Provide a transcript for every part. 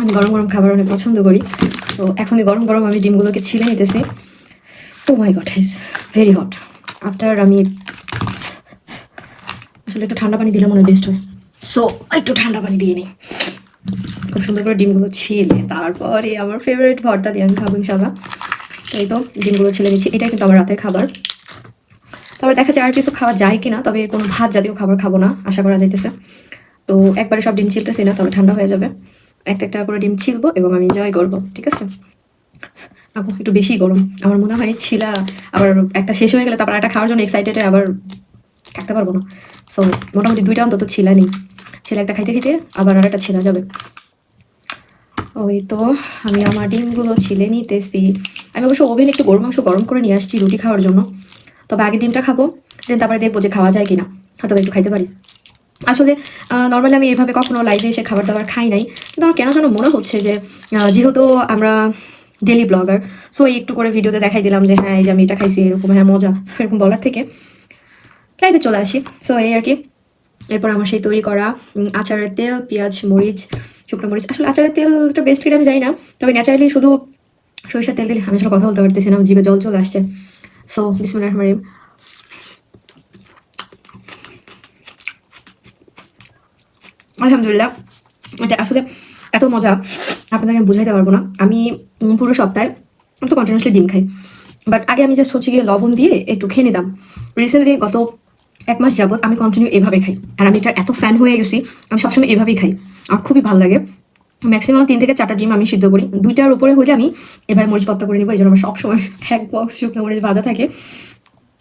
আমি গরম গরম খাবার অনেক পছন্দ করি। তো এখনই গরম গরম আমি ডিমগুলোকে ছিলে নিতেছি। Oh my god, is very hot. After আমি আসলে একটু ঠান্ডা পানি দিলে মনে হয় বেস্ট হয়। সো একটু ঠান্ডা পানি দিয়ে নিই। খুব সুন্দর করে ডিমগুলো ছিলে তারপরে আমার ফেভারিট ভর্তা দিয়ে আমি খাবো ইনশাল্লাহ। তাই তো ডিমগুলো ছিলে নিচ্ছি। এটা কিন্তু আমার রাতের খাবার। তবে দেখা যায় আর কিছু খাওয়া যায় কিনা, তবে কোনো ভাত জাতীয় খাবার খাবো না আশা করা যাইতেছে। তো একবারে সব ডিম ছিলতেছি না, তবে ঠান্ডা হয়ে যাবে। একটা একটা করে ডিম ছিলবো এবং আমি এনজয় করবো, ঠিক আছে? আপু একটু বেশি গরম আমার মনে হয়, ছিলা আবার একটা শেষ হয়ে গেলে তারপর একটা খাওয়ার জন্য এক্সাইটেড আবার থাকতে পারবো না। সো মোটামুটি 2টা অন্তত ছিলা নেই। ছেলে একটা খাইতে খেতে আবার আর একটা ছেলা যাবে। ওই তো আমি আমার ডিমগুলো ছিলে নিতেছি। আমি অবশ্য ওভেনে একটু গরম মাংস গরম করে নিয়ে আসছি রুটি খাওয়ার জন্য। তবে আগে ডিমটা খাবো, দেন তারপরে দেখবো যে খাওয়া যায় কিনা, হয়তো একটু খাইতে পারি। আসলে নর্মালি আমি এভাবে কখনো লাইভে এসে খাবার দাবার খাই নাই, কিন্তু আমার কেন যেন মনে হচ্ছে যে যেহেতু আমরা ডেলি ব্লগার, সো একটু করে ভিডিওতে দেখাই দিলাম যে হ্যাঁ এই যে আমি এটা খাইছি এরকম, হ্যাঁ মজা, এরকম বলার থেকে লাইভে চলে আসি। সো এই আর কি। এরপর আমার সেই তৈরি করা আচারের তেল, পেঁয়াজ, মরিচ, শুকনো মরিচ। আসলে আচারের তেলটা বেস্ট কিনা আমি জানি না, তবে ন্যাচারালি শুধু সরিষার তেল দিলে আমি আসলে কথা বলতে পারতেছি না, জিভে জল চলে আসছে। সো বিসমিল্লাহির রহমানির রহিম। আলহামদুলিল্লাহ, এটা আসলে এত মজা আপনাদেরকে আমি বুঝাইতে পারবো না। আমি পুরো সপ্তাহে তো কন্টিনিউসলি ডিম খাই, বাট আগে আমি জাস্ট হচ্ছে গিয়ে লবণ দিয়ে একটু খেয়ে নিতাম। রিসেন্টলি গত 1 মাস যাবত আমি কন্টিনিউ এভাবে খাই, আর আমি এটার এত ফ্যান হয়ে গেছি। আমি সবসময় এভাবেই খাই, আমার খুবই ভালো লাগে। ম্যাক্সিমাম 3 থেকে 4টা ডিম আমি সিদ্ধ করি, 2টার উপরে হলে আমি এভাবে মরিচ পত্তা করে নিবো। এই জন্য আমার সবসময় 1 বক্স শুকনো মরিচ বাঁধা থাকে।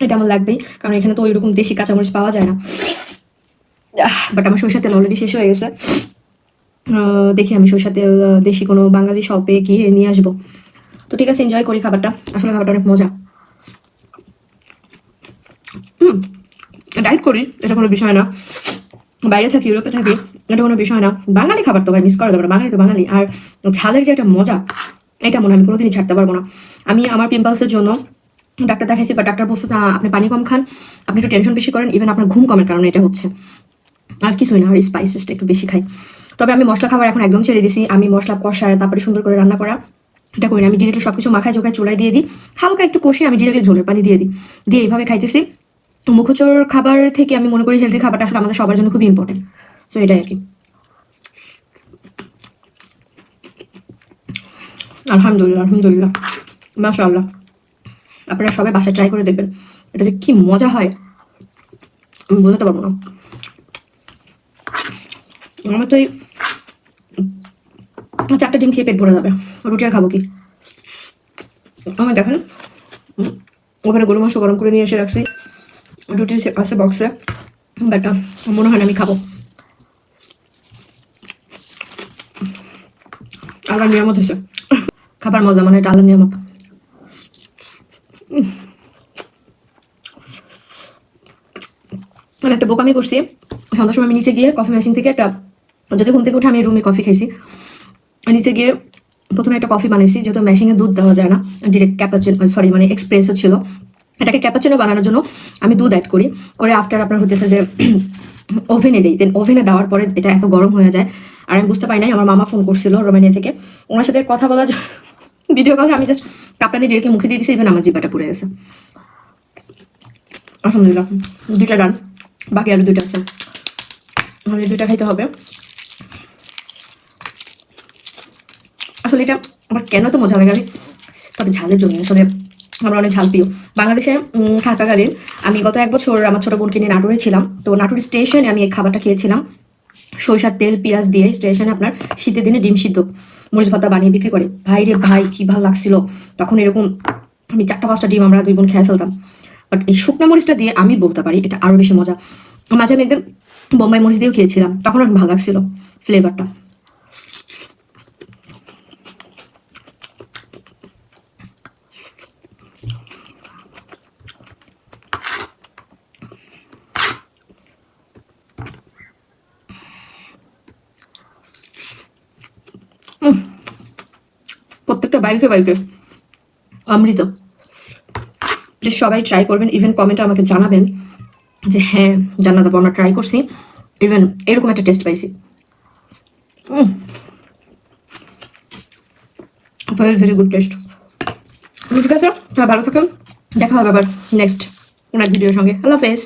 এটা আমার লাগবেই, কারণ এখানে তো ওইরকম দেশি কাঁচামরিচ পাওয়া যায় না। বাট আমার সরষের তেল অলরেডি শেষ হয়ে গেছে। দেখি আমি সরষের তেল দেশি কোনো বাঙালি শপে গিয়ে নিয়ে আসবো। তো ঠিক আছে, এনজয় করি খাবারটা। আসলে খাবারটা অনেক মজা। ডায়েট করি এটা কোনো বিষয় না, বাইরে থাকি, ইউরোপে থাকি, এটা কোনো বিষয় না। বাঙালি খাবার তো ভাই মিস করা যাবে না, বাঙালি তো বাঙালি। আর ঝালের যে একটা মজা, এটা মনে হয় আমি কোনোদিনই ছাড়তে পারবো না। আমি আমার পিম্পলসের জন্য ডাক্তার দেখাইছি, বা ডাক্তার বলছে আপনি পানি কম খান, আপনি একটু টেনশন বেশি করেন, ইভেন আপনার ঘুম কমের কারণে এটা হচ্ছে, আর কিছুই না। আর স্পাইসেসটা একটু বেশি খাই। তবে আমি মশলা খাবার এখন একদম ছেড়ে দিছি। আমি মশলা কষায় তারপরে সুন্দর করে রান্না করা এটা করি না। আমি ডিরেক্টলি সবকিছু মাখায় চোখায় চুলায় দিয়ে দিই, হালকা একটু কষিয়ে আমি ডিরেক্টলি ঝোলের পানি দিয়ে দিই, দিয়ে এইভাবে খাইতেছি। মুখচোর খাবার থেকে আমি মনে করি হেলদি খাবারটা আসলে আমাদের সবার জন্য খুবই ইম্পর্টেন্ট। সো এটাই আর কি। আলহামদুলিল্লাহ, আলহামদুলিল্লাহ, মাশাআল্লাহ। আপনারা সবাই বাসায় ট্রাই করে দেখবেন, এটা যে কি মজা হয় আমি বোঝাতে পারবো না। আমার তো এই 4টা ডিম খেয়ে পেট ভরে যাবে, রুটি আর খাবো কি? আমার দেখেন ওখানে গরু মাংস গরম করে নিয়ে এসে রাখছি, রুটি আছে বক্সে, বাট মনে হয় না আমি খাবো। আল্লাহ নিয়ামত হয়েছে, খাবার মজা মানে এটা আল্লাহ নিয়ামত। আমি একটা বোকামি করছি, সন্ধ্যার সময় আমি নিচে গিয়ে কফি মেশিন থেকে একটা, যদি ঘুম থেকে উঠে আমি রুমে কফি খাইছি, নিচে গিয়ে প্রথমে একটা কফি বানাইছি, যেহেতু মেশিনে দুধ দেওয়া যায় না, ডিরেক্ট ক্যাপাচিনো, সরি মানে এক্সপ্রেসও ছিল। এটাকে ক্যাপাচিনো বানানোর জন্য আমি দুধ অ্যাড করি, করে আফটার আপনার হতেছে যে ওভেনে দিই, দেন ওভেনে দেওয়ার পরে এটা এত গরম হয়ে যায়। আর আমি বুঝতে পারি নাই, আমার মামা ফোন করছিল রোমানিয়া থেকে, ওনার সাথে কথা বলা ভিডিও কলে আমি জাস্ট কাপটা নিয়ে ডিরেক্টলি মুখে দিয়ে দিয়েছি, ইভেন আমার জিব্বাটা পুড়ে গেছে। আলহামদুলিল্লাহ, 2টা ডান, বাকি আরো 2টা আছে, আমার এই 2টা খাইতে হবে। আসলে এটা আমার কেন তো মজা লাগে, আমি তবে ঝালের জন্য। আসলে আমরা অনেক ঝাল প্রিয় বাংলাদেশে। থাকাকালীন আমি গত 1 বছর আমার ছোট বোনকে নিয়ে নাটোরে ছিলাম, তো নাটোর স্টেশনে আমি এই খাবারটা খেয়েছিলাম। সরিষার তেল পেঁয়াজ দিয়ে স্টেশনে আপনার শীতের দিনে ডিম সিদ্ধ মরিচ ভর্তা বানিয়ে বিক্রি করে, ভাই রে ভাই কি ভালো লাগছিল তখন। এরকম আমি 4টা 5টা ডিম আমরা 2 বোন খেয়ে ফেলতাম। বাট এই শুকনো মরিচটা দিয়ে আমি বলতে পারি এটা আরো বেশি মজা। মাঝে আমি একদিন বোম্বাই মরিচ দিয়েও খেয়েছিলাম, তখন অনেক ভালো লাগছিল ফ্লেভারটা। প্রত্যেকটা বাড়িতে বাড়িতে অমৃত। প্লিজ সবাই ট্রাই করবেন, ইভেন কমেন্টে আমাকে জানাবেন যে হ্যাঁ জান্নাত আপু আমরা ট্রাই করছি, ইভেন এরকম একটা টেস্ট পাইছি। Very very good test. ঠিক আছে, ভালো থাকুন, দেখা হবে আবার নেক্সট কোনো এক ভিডিওর সঙ্গে। আল্লাহ হাফেজ।